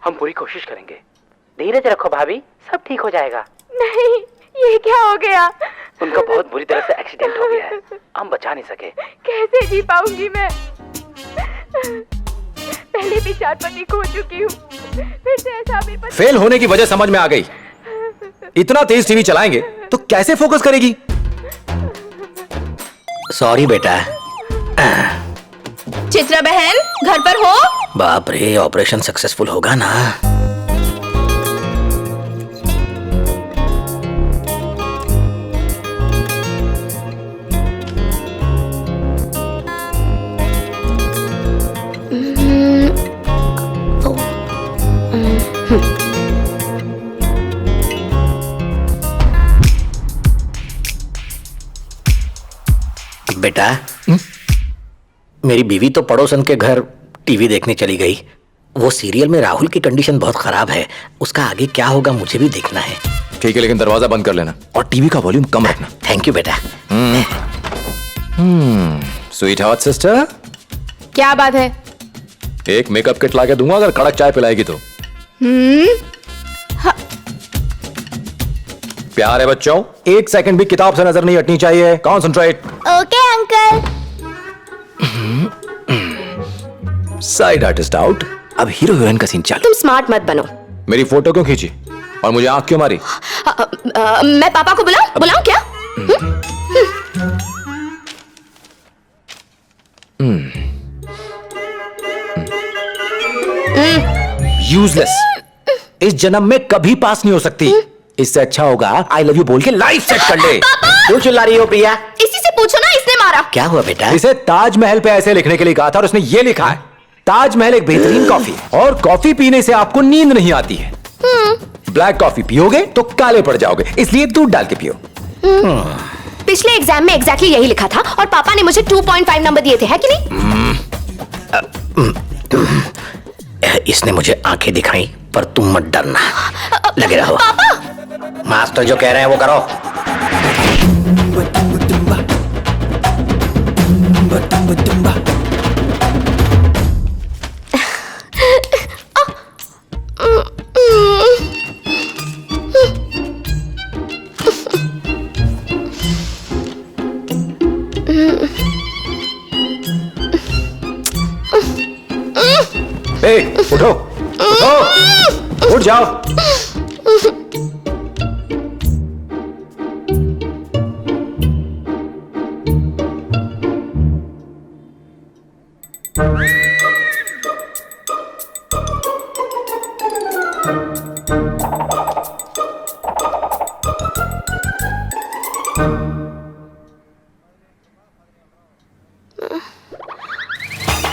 हम पूरी कोशिश करेंगे। धीरज रखो भाभी, सब ठीक हो जाएगा। नहीं, ये क्या हो गया? उनका बहुत बुरी तरह से एक्सीडेंट हो गया है, हम बचा नहीं सके। कैसे जी पाऊंगी मैं? पहले भी 4 पति खो चुकी हूँ, फिर से ऐसा भी पति। फेल होने की वजह समझ में आ गई। इतना तेज टीवी चलाएंगे तो कैसे फोकस करेगी? सॉरी बेटा। चित्रा बहन घर पर हो? बाप रे, ऑपरेशन सक्सेसफुल होगा ना? बेटा, मेरी बीवी तो पड़ोसन के घर टीवी देखने चली गई। वो सीरियल में राहुल की कंडीशन बहुत खराब है, उसका आगे क्या होगा मुझे भी देखना है। ठीक है, लेकिन दरवाजा बंद कर लेना और टीवी का वॉल्यूम कम रखना। थैंक यू बेटा। स्वीट हार्ट सिस्टर, क्या बात है? एक मेकअप किट लाके दूंगा अगर कड़क चाय पिलाएगी तो। प्यारे बच्चों, 1 सेकंड भी किताब से नजर नहीं हटनी चाहिए। Concentrate. Okay uncle. Side artist out. अब हीरो हीरोइन का सीन चालू। तुम स्मार्ट मत बनो। मेरी फोटो क्यों खींची और मुझे आंख क्यों मारी? मैं पापा को बुलाऊं क्या? यूजलेस। इस जन्म में कभी पास नहीं हो सकती। इससे अच्छा होगा आई लव यू बोल के लाइफ सेट कर ले। क्यों चिल्ला रही हो प्रिया? इसी से पूछो ना, इसने मारा। क्या हुआ बेटा? इसे ताजमहल पे ऐसे लिखने के लिए कहा था और उसने ये लिखा है, ताजमहल एक बेहतरीन कॉफी है और कॉफी पीने से आपको नींद नहीं आती है। ब्लैक कॉफी पियोगे तो काले पड़ जाओगे, इसलिए दूध डाल के पियो। पिछले एग्जाम में एग्जैक्टली यही लिखा था और पापा ने मुझे 2.5 नंबर दिए थे, है कि नहीं? इसने मुझे आंखें दिखाई, पर तुम मत डरना, लगे रहो। पापा! मास्टर जो कह रहे हैं वो करो। उठो, उठो, उठ जाओ।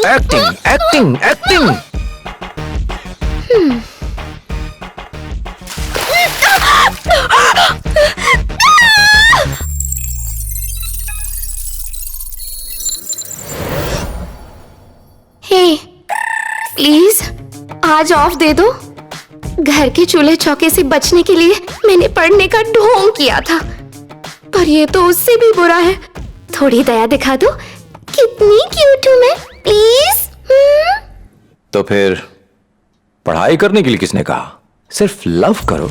Acting, acting, acting. Hey, please आज ऑफ दे दो। घर के चूल्हे चौके से बचने के लिए मैंने पढ़ने का ढोंग किया था, पर ये तो उससे भी बुरा है। थोड़ी दया दिखा दो, कितनी क्यूट हूँ मैं, प्लीज। तो फिर पढ़ाई करने के लिए किसने कहा? सिर्फ लव करो।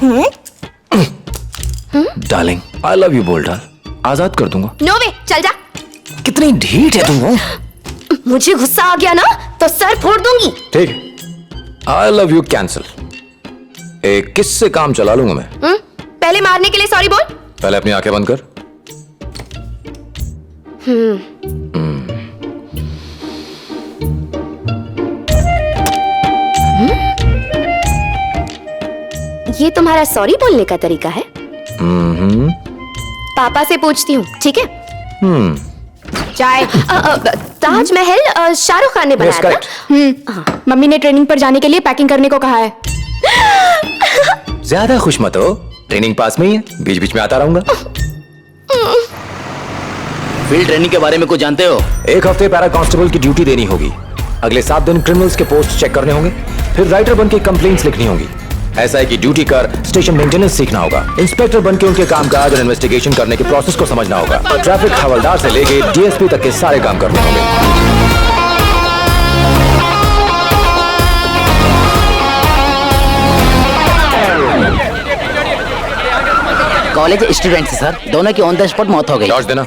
डार्लिंग, आई लव यू बोल डाल, आजाद कर दूंगा। नो वे, चल जा। कितनी ढीठ है तुम। मुझे गुस्सा आ गया ना तो सर फोड़ दूंगी। ठीक है, आई लव यू कैंसिल। एक किस से काम चला लूंगा मैं। पहले मारने के लिए सॉरी बोल। पहले अपनी आंखें बंद कर। ये तुम्हारा सॉरी बोलने का तरीका है? पापा से पूछती हूँ, ठीक है? चाय। ताजमहल शाहरुख खान ने बनाया था। मम्मी ने ट्रेनिंग पर जाने के लिए पैकिंग करने को कहा है। ज्यादा खुश मत हो, ट्रेनिंग पास में ही है, बीच बीच में आता रहूंगा। फील्ड ट्रेनिंग के बारे में कुछ जानते हो? 1 हफ्ते पैरा कांस्टेबल की ड्यूटी देनी होगी। अगले 7 दिन क्रिमिनल्स के पोस्ट चेक करने होंगे, फिर राइटर बन के कंप्लेंट्स लिखनी होंगी। ऐसा है कि ड्यूटी कर स्टेशन मेंटेनेंस सीखना होगा, इंस्पेक्टर बन के उनके कामकाज और इन्वेस्टिगेशन करने के प्रोसेस को समझना होगा, और ट्रैफिक हवलदार से लेके डीएसपी तक के सारे काम करने होंगे। कॉलेज स्टूडेंट्स सर, दोनों की ऑन द स्पॉट मौत हो गई। टॉर्च देना।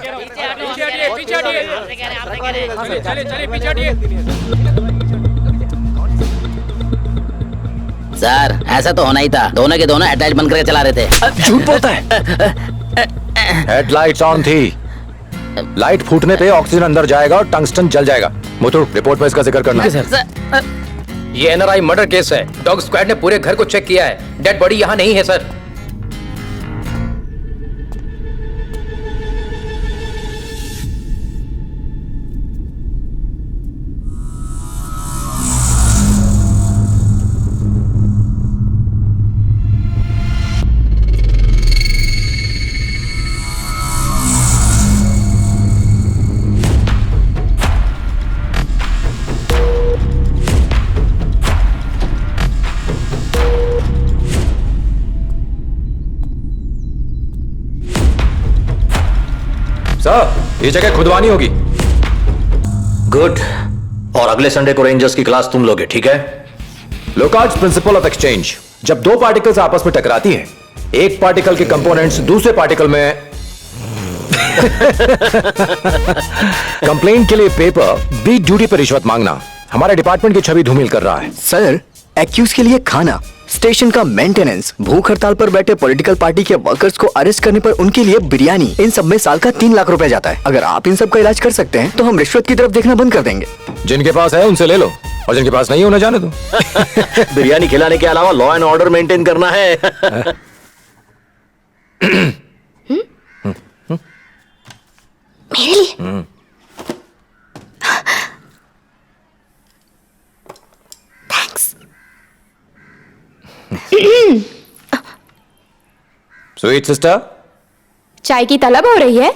सर ऐसा तो होना ही था, दोनों के दोनों अटैच बंद करके चला रहे थे। झूठ बोलता है। हेडलाइट्स ऑन थी, लाइट फूटने पे ऑक्सीजन अंदर जाएगा और टंगस्टन जल जाएगा। मुथुर, रिपोर्ट में इसका जिक्र करना। सर ये एनआरआई मर्डर केस है। डॉग स्क्वाड ने पूरे घर को चेक किया है, डेड बॉडी यहाँ नहीं है सर। सर, ये जगह खुदवानी होगी। गुड। और अगले संडे को रेंजर्स की क्लास तुम लोगे, ठीक है? Locard's principle of exchange. जब दो पार्टिकल्स आपस में टकराती हैं, एक पार्टिकल के कंपोनेंट्स दूसरे पार्टिकल में कंप्लेंट के लिए पेपर, बीट ड्यूटी पर रिश्वत मांगना हमारे डिपार्टमेंट की छवि धूमिल कर रहा है। सर, एक्यूज के लिए खाना, स्टेशन का मेंटेनेंस, भूख हड़ताल पर बैठे पॉलिटिकल पार्टी के वर्कर्स को अरेस्ट करने पर उनके लिए बिरयानी, इन सब में साल का 3 लाख रुपए जाता है। अगर आप इन सब का इलाज कर सकते हैं तो हम रिश्वत की तरफ देखना बंद कर देंगे। जिनके पास है उनसे ले लो, और जिनके पास नहीं है उन्हें जाने दो। बिरयानी खिलाने के अलावा लॉ एंड ऑर्डर मेंटेन करना है। मेरे लिए थैंक्स। स्वीट सिस्टर, चाय की तलब हो रही है?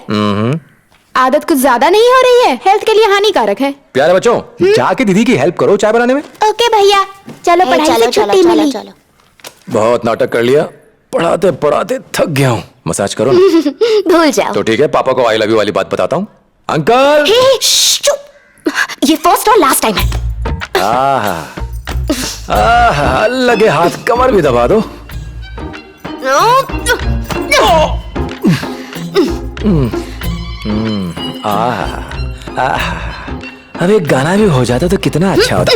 आदत कुछ ज्यादा नहीं हो रही है? हेल्थ के लिए हानिकारक है। प्यारे बच्चों, जाके दीदी की हेल्प करो चाय बनाने में। ओके भैया, चलो पढ़ाई से छुट्टी मिली। बहुत नाटक कर लिया, पढ़ाते पढ़ाते थक गया हूँ। मसाज करो ना। भूल जाओ। तो ठीक है, पापा को आई लव यू वाली बात बताता हूँ। अंकल। हे, श्श, चुप। ये फर्स्ट और लास्ट टाइम है। आहा, लगे हाथ कमर भी दबा दो। अब एक गाना भी हो जाता तो कितना अच्छा होता।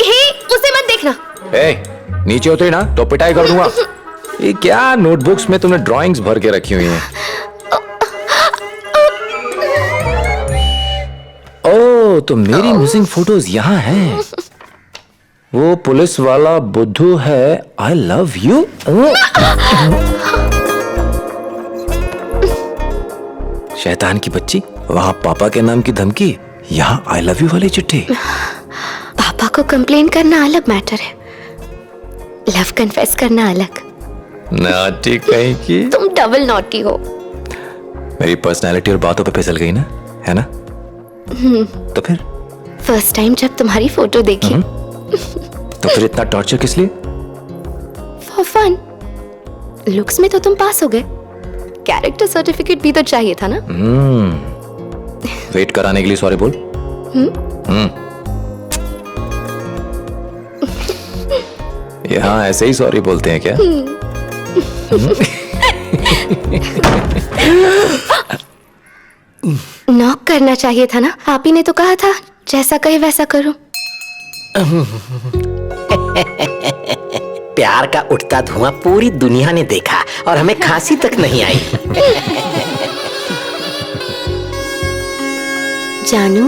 हे, उसे मत देखना। ए, नीचे उतरी ना तो पिटाई कर दूंगा। ये क्या नोटबुक्स में तुमने ड्राइंग्स भर के रखी हुई हैं? ओह, तो मेरी मिसिंग फोटोज यहाँ हैं। वो पुलिस वाला बुद्धू है आई लव यू। शैतान की बच्ची, वहां पापा के नाम की धमकी, यहाँ आई लव यू वाली चिट्ठी। पापा को कंप्लेन करना अलग मैटर है, लव कन्फेस करना अलग। नाटी कहीं की। तुम डबल नॉटी हो। मेरी पर्सनालिटी और बातों पे फिसल गई ना, है ना? तो फिर फर्स्ट टाइम जब तुम्हारी फोटो देखी। तो फिर इतना टॉर्चर किस लिए? For fun. लुक्स में तो तुम पास हो गए, कैरेक्टर सर्टिफिकेट भी तो चाहिए था ना। वेट कराने के लिए सॉरी बोल। यहाँ ऐसे ही सॉरी बोलते हैं क्या? नॉक करना चाहिए था ना, आप ही ने तो कहा था जैसा कहे वैसा करो। प्यार का उठता धुआं पूरी दुनिया ने देखा और हमें खांसी तक नहीं आई। जानू,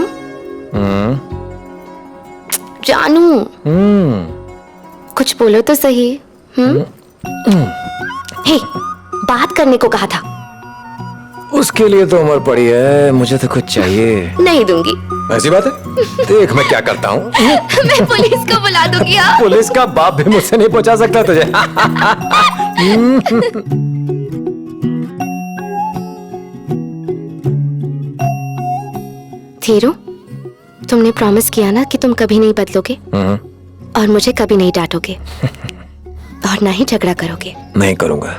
जानू, कुछ बोलो तो सही। हे, बात करने को कहा था। उसके लिए तो उम्र पड़ी है, मुझे तो कुछ चाहिए। नहीं दूंगी। ऐसी बात है? देख मैं क्या करता हूँ। मैं पुलिस को बुला दूंगी। पुलिस का बाप भी मुझसे नहीं पहुंचा सकता तुझे। थीरू, तुमने प्रॉमिस किया ना कि तुम कभी नहीं बदलोगे और मुझे कभी नहीं डांटोगे और ना ही झगड़ा करोगे। नहीं करूंगा।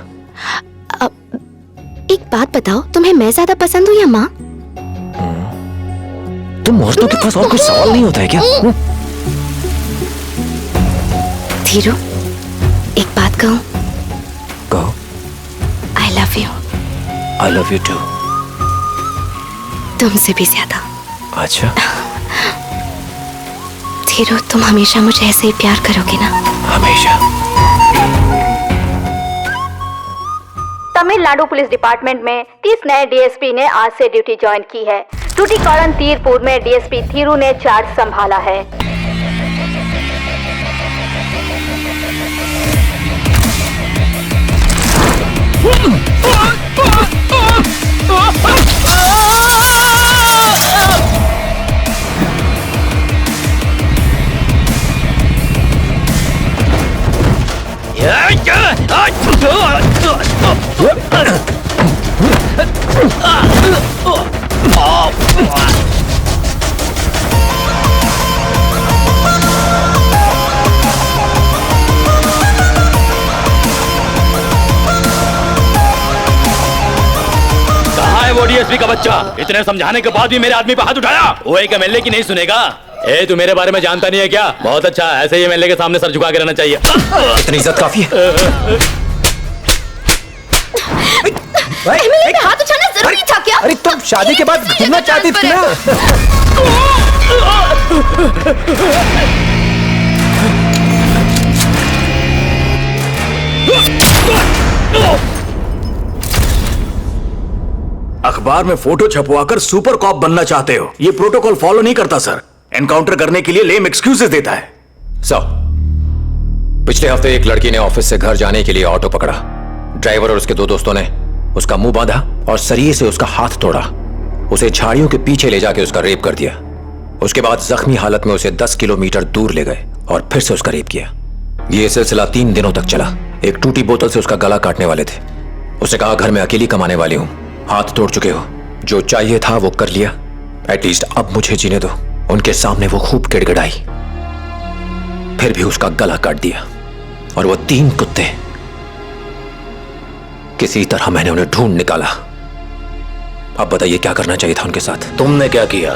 एक बात बताओ, तुम्हें मैं ज्यादा पसंद हूँ या माँ? तुम औरतों के पास और कुछ सवाल नहीं होता है क्या? धीरू, एक बात कहूँ? कहो। I love you. I love you too. तुमसे भी ज्यादा। अच्छा, धीरू, तुम हमेशा मुझे ऐसे ही प्यार करोगे ना? हमेशा। तमिलनाडु पुलिस डिपार्टमेंट में 30 नए डीएसपी ने आज से ड्यूटी ज्वाइन की है। ड्यूटी कारण तीरपुर में डीएसपी धीरू ने चार्ज संभाला है। कहाँ है वो डीएसपी का बच्चा? इतने समझाने के बाद भी मेरे आदमी पे हाथ उठाया। वो एक एमएलए की नहीं सुनेगा। ए, तू मेरे बारे में जानता नहीं है क्या? बहुत अच्छा, ऐसे ही एमएलए के सामने सर झुका के रहना चाहिए। इतनी इज्जत काफी है। मेरे पे हाथ उठाना जरूरी था क्या? अरे तुम शादी के बाद घूमना चाहती थी ना? अखबार में फोटो छपवाकर सुपर कॉप बनना चाहते हो? ये प्रोटोकॉल फॉलो नहीं करता सर। एनकाउंटर करने के लिए लेम एक्सक्यूजेस देता है। सर, पिछले हफ्ते एक लड़की ने ऑफिस से घर जाने के लिए ऑटो पकड़ा। ड्राइवर और उसके 2 दोस्तों ने उसका मुंह बांधा और सरिये से उसका हाथ तोड़ा। उसे झाड़ियों के पीछे ले जाके उसका रेप कर दिया। उसके बाद जख्मी हालत में उसे 10 किलोमीटर दूर ले गए और फिर से उसका रेप किया। यह सिलसिला 3 दिनों तक चला। एक टूटी बोतल से उसका गला काटने वाले थे। उसे कहा, घर में अकेली कमाने वाली हूं, हाथ तोड़ चुके हो, जो चाहिए था वो कर लिया, एटलीस्ट अब मुझे जीने दो। उनके सामने वो खूब गिड़गिड़ाई, फिर भी उसका गला काट दिया। और वो 3 कुत्ते, किसी तरह मैंने उन्हें ढूंढ निकाला। अब बताइए क्या करना चाहिए था उनके साथ? तुमने क्या किया?